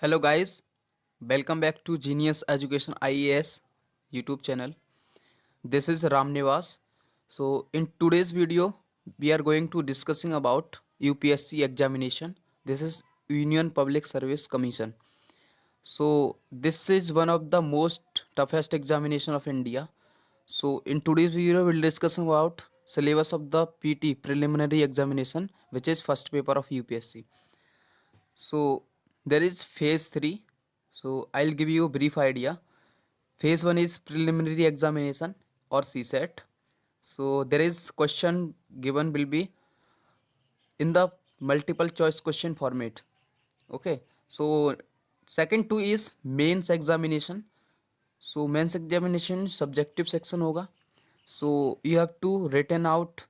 Hello guys, welcome back to Genius Education IAS YouTube channel. This is Ram Nivas. So in today's video we are going to discussing about UPSC examination. This is Union Public Service Commission. So this is one of the most toughest examination of India. So in today's video we'll discuss about syllabus of the PT preliminary examination, which is first paper of UPSC. So there is phase 3. So I'll give you a brief idea. Phase 1 is preliminary examination or CSAT. So there is question given will be in the multiple choice question format. Okay. So second two is mains examination. So mains examination subjective section होगा. So you have to written out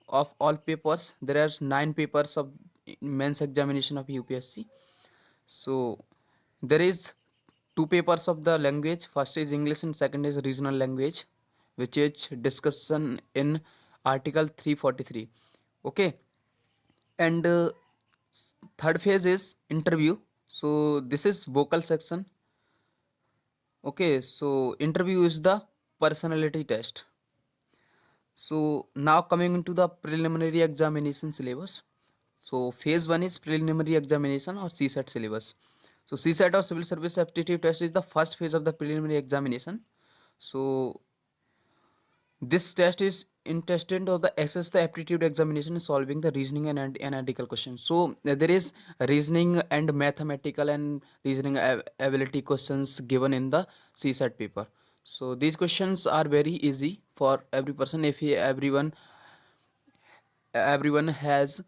of all papers. There are 9 papers of mains examination of UPSC. So there is two papers of the language. First is English and second is regional language, which is discussion in Article 343. Okay, and third phase is interview. So this is vocal section. Okay, so interview is the personality test. So now coming into the preliminary examination syllabus. So phase 1 is preliminary examination or CSAT syllabus. So CSAT or civil service aptitude test is the first phase of the preliminary examination. So this test is intended to assess the aptitude examination in solving the reasoning and analytical questions. So there is reasoning and mathematical and reasoning ability questions given in the CSAT paper. So these questions are very easy for every person if everyone has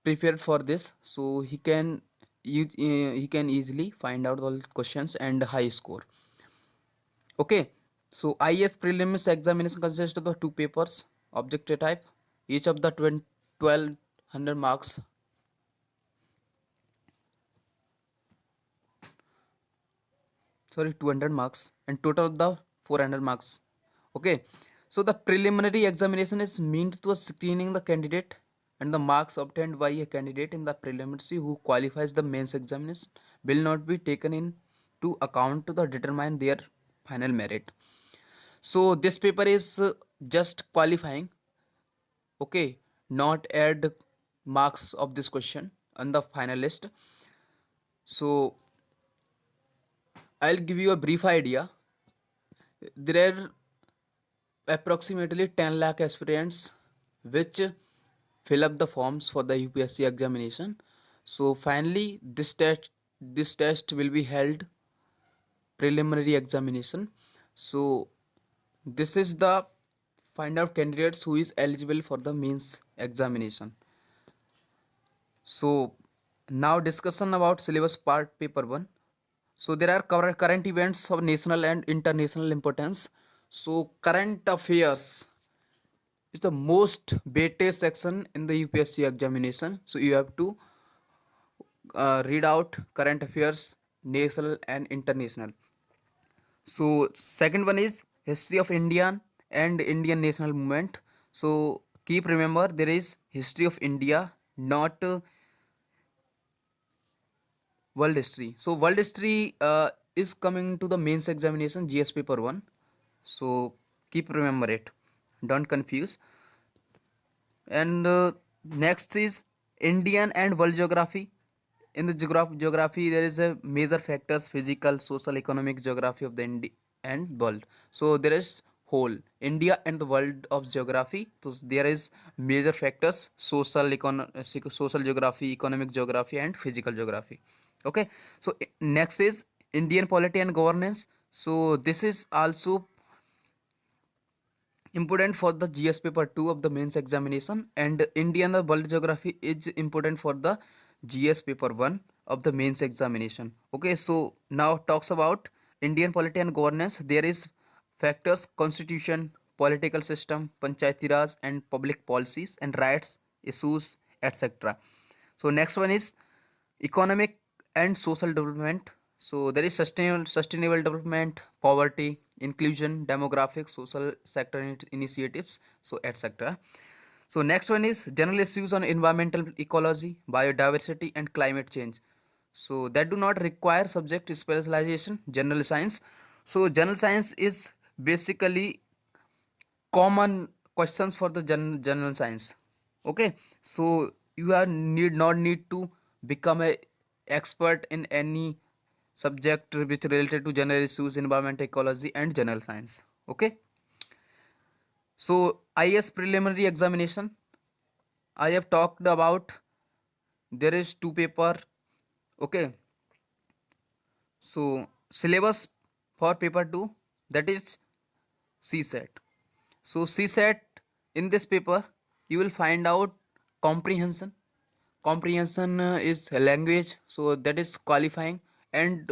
prepared for this, so he can easily find out all questions and high score. Okay, so IS prelims examination consists of the two papers, objective type, each of the 1200 marks. Sorry, 200 marks and total of the 400 marks. Okay, so the preliminary examination is meant to screening the candidate, and the marks obtained by a candidate in the preliminary who qualifies the mains examination will not be taken into account to determine their final merit. So this paper is just qualifying. Okay, not add marks of this question on the finalist. So I'll give you a brief idea. There are approximately 10 lakh aspirants which fill up the forms for the UPSC examination. So finally this test will be held preliminary examination. So this is the find out candidates who is eligible for the mains examination. So now discussion about syllabus part paper 1. So there are current events of national and international importance. So current affairs is the most weighted section in the UPSC examination. So you have to read out current affairs, national and international. So second one is history of Indian and Indian national movement. So keep remember there is history of India, not world history. So world history is coming to the mains examination GS paper 1. So keep remember it, don't confuse. And next is Indian and world geography. In the geography there is a major factors: physical, social, economic geography of the and world. So there is whole India and the world of geography. So there is major factors: social geography, economic geography and physical geography. Okay, so next is Indian polity and governance. So this is also important for the GS paper 2 of the mains examination, and Indian and world geography is important for the GS paper 1 of the mains examination. Okay, so now talks about Indian polity and governance. There is factors: constitution, political system, panchayati raj and public policies and rights issues, etc. So next one is economic and social development. So there is sustainable development, poverty, inclusion, demographics, social sector initiatives, so etc. So next one is general issues on environmental ecology, biodiversity and climate change. so that do not require subject specialization. General science, so general science is basically common questions for the general science. Okay, so you are need to become a expert in any subject which related to general issues, environment, ecology and general science. Okay, so IS preliminary examination, I have talked about. There is two paper. Okay, so syllabus for paper 2, that is CSAT. So CSAT, in this paper you will find out comprehension. Comprehension is a language, so that is qualifying. And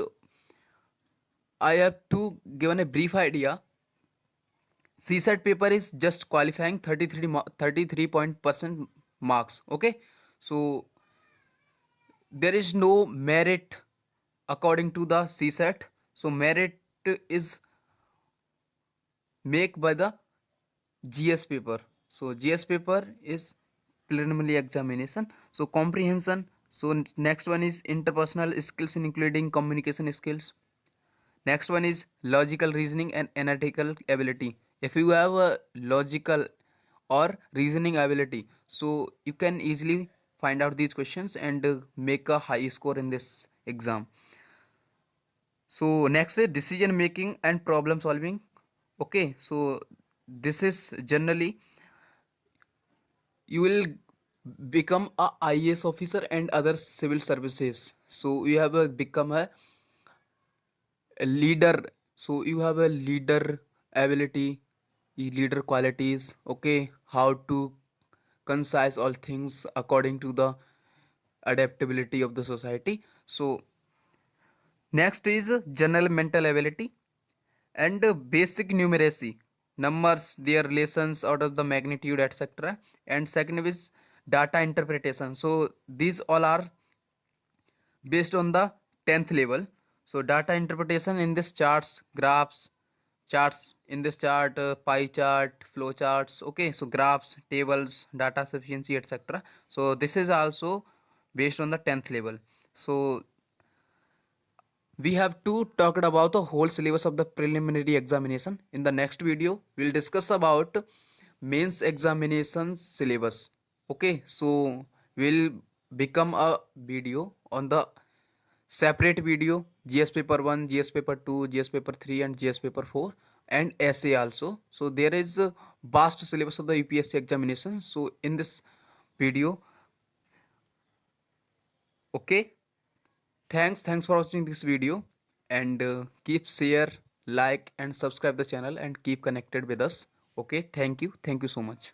I have to given a brief idea. CSAT paper is just qualifying 33 point percent marks. Okay, so there is no merit according to the CSAT. So merit is make by the GS paper. So GS paper is preliminary examination. So comprehension. So next one is interpersonal skills including communication skills. Next one is logical reasoning and analytical ability. If you have a logical or reasoning ability, so you can easily find out these questions and make a high score in this exam. So next is decision making and problem solving. Okay, so this is generally you will become a IAS officer and other civil services. So you have become a leader. So you have a leader ability, leader qualities. Okay, how to concise all things according to the adaptability of the society. So next is general mental ability and basic numeracy, numbers, their relations, out of the magnitude, etc. And second is data interpretation. So these all are based on the 10th level. So data interpretation in this charts, graphs, charts in this chart, pie chart, flow charts. Okay, so graphs, tables, data sufficiency, etc. So this is also based on the 10th level. So we have to talk about the whole syllabus of the preliminary examination. In the next video we'll discuss about mains examination syllabus. Okay, so we'll become a video on the separate video, GS paper 1, GS paper 2, GS paper 3 and GS paper 4 and essay also. So there is a vast syllabus of the UPSC examination. So in this video, okay, thanks for watching this video and keep share, like and subscribe the channel and keep connected with us. Okay, thank you so much.